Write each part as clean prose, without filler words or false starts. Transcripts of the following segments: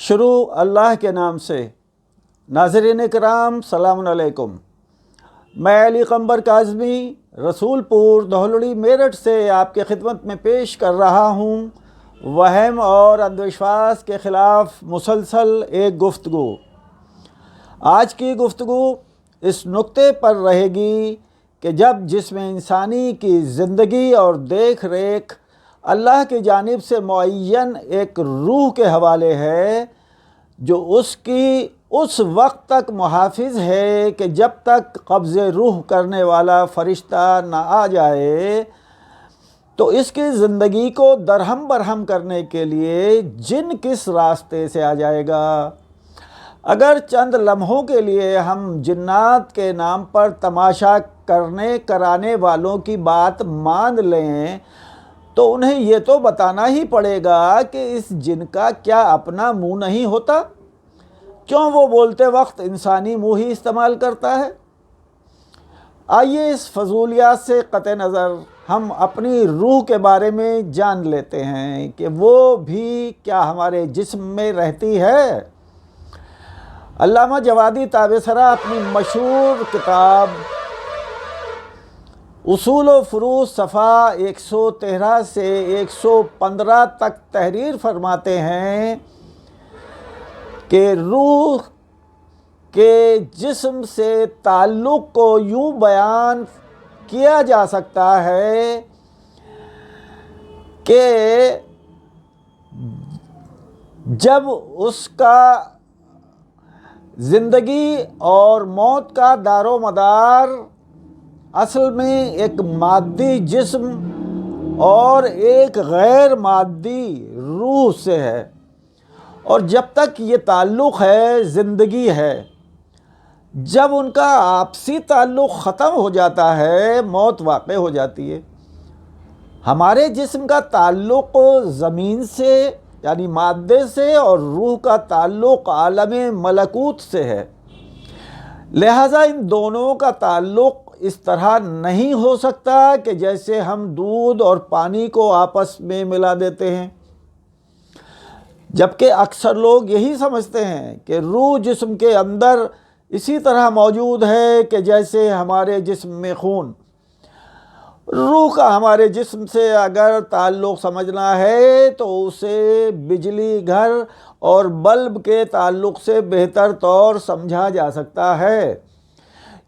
شروع اللہ کے نام سے۔ ناظرین کرام سلام علیکم۔ میں علی قمبر کاظمی رسول پور دہلوڑی میرٹھ سے آپ کے خدمت میں پیش کر رہا ہوں وہم اور اندھ وشواس کے خلاف مسلسل ایک گفتگو۔ آج کی گفتگو اس نقطے پر رہے گی کہ جب جسم انسانی کی زندگی اور دیکھ ریکھ اللہ کی جانب سے معین ایک روح کے حوالے ہے جو اس کی اس وقت تک محافظ ہے کہ جب تک قبض روح کرنے والا فرشتہ نہ آ جائے، تو اس کی زندگی کو درہم برہم کرنے کے لیے جن کس راستے سے آ جائے گا۔ اگر چند لمحوں کے لیے ہم جنات کے نام پر تماشا کرانے والوں کی بات مان لیں تو انہیں یہ تو بتانا ہی پڑے گا کہ اس جن کا کیا اپنا منہ نہیں ہوتا؟ کیوں وہ بولتے وقت انسانی منہ ہی استعمال کرتا ہے؟ آئیے اس فضولیات سے قطع نظر ہم اپنی روح کے بارے میں جان لیتے ہیں کہ وہ بھی کیا ہمارے جسم میں رہتی ہے۔ علامہ جوادی تابصرہ اپنی مشہور کتاب اصول و فروع صفحہ 113 سے 115 تک تحریر فرماتے ہیں کہ روح کے جسم سے تعلق کو یوں بیان کیا جا سکتا ہے کہ جب اس کا زندگی اور موت کا دار و مدار اصل میں ایک مادی جسم اور ایک غیر مادی روح سے ہے، اور جب تک یہ تعلق ہے زندگی ہے، جب ان کا آپسی تعلق ختم ہو جاتا ہے موت واقع ہو جاتی ہے۔ ہمارے جسم کا تعلق زمین سے یعنی مادے سے اور روح کا تعلق عالم ملکوت سے ہے، لہٰذا ان دونوں کا تعلق اس طرح نہیں ہو سکتا کہ جیسے ہم دودھ اور پانی کو آپس میں ملا دیتے ہیں، جبکہ اکثر لوگ یہی سمجھتے ہیں کہ روح جسم کے اندر اسی طرح موجود ہے کہ جیسے ہمارے جسم میں خون۔ روح کا ہمارے جسم سے اگر تعلق سمجھنا ہے تو اسے بجلی گھر اور بلب کے تعلق سے بہتر طور سمجھا جا سکتا ہے۔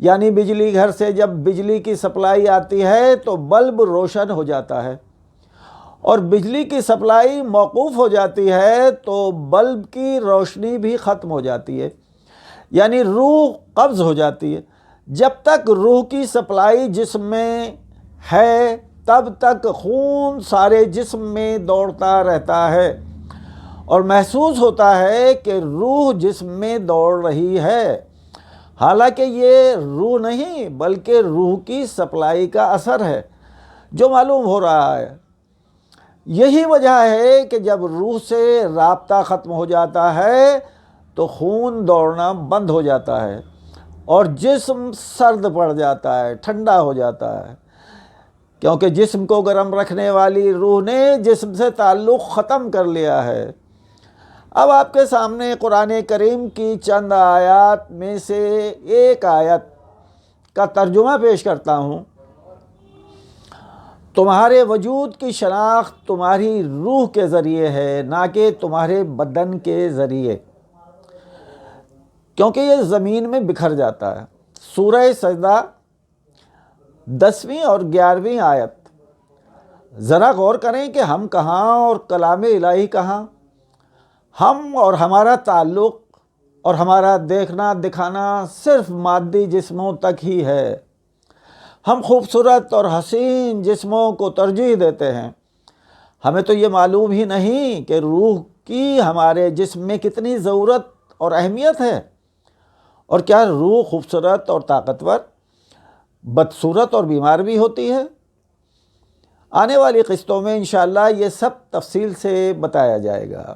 یعنی بجلی گھر سے جب بجلی کی سپلائی آتی ہے تو بلب روشن ہو جاتا ہے، اور بجلی کی سپلائی موقوف ہو جاتی ہے تو بلب کی روشنی بھی ختم ہو جاتی ہے، یعنی روح قبض ہو جاتی ہے۔ جب تک روح کی سپلائی جسم میں ہے تب تک خون سارے جسم میں دوڑتا رہتا ہے اور محسوس ہوتا ہے کہ روح جسم میں دوڑ رہی ہے، حالانکہ یہ روح نہیں بلکہ روح کی سپلائی کا اثر ہے جو معلوم ہو رہا ہے۔ یہی وجہ ہے کہ جب روح سے رابطہ ختم ہو جاتا ہے تو خون دوڑنا بند ہو جاتا ہے اور جسم سرد پڑ جاتا ہے، ٹھنڈا ہو جاتا ہے، کیونکہ جسم کو گرم رکھنے والی روح نے جسم سے تعلق ختم کر لیا ہے۔ اب آپ کے سامنے قرآن کریم کی چند آیات میں سے ایک آیت کا ترجمہ پیش کرتا ہوں۔ تمہارے وجود کی شناخت تمہاری روح کے ذریعے ہے، نہ کہ تمہارے بدن کے ذریعے، کیونکہ یہ زمین میں بکھر جاتا ہے۔ سورہ سجدہ 10ویں اور 11ویں آیت۔ ذرا غور کریں کہ ہم کہاں اور کلام الہی کہاں۔ ہم اور ہمارا تعلق اور ہمارا دیکھنا دکھانا صرف مادی جسموں تک ہی ہے۔ ہم خوبصورت اور حسین جسموں کو ترجیح دیتے ہیں، ہمیں تو یہ معلوم ہی نہیں کہ روح کی ہمارے جسم میں کتنی ضرورت اور اہمیت ہے، اور کیا روح خوبصورت اور طاقتور، بدصورت اور بیمار بھی ہوتی ہے؟ آنے والی قسطوں میں انشاءاللہ یہ سب تفصیل سے بتایا جائے گا۔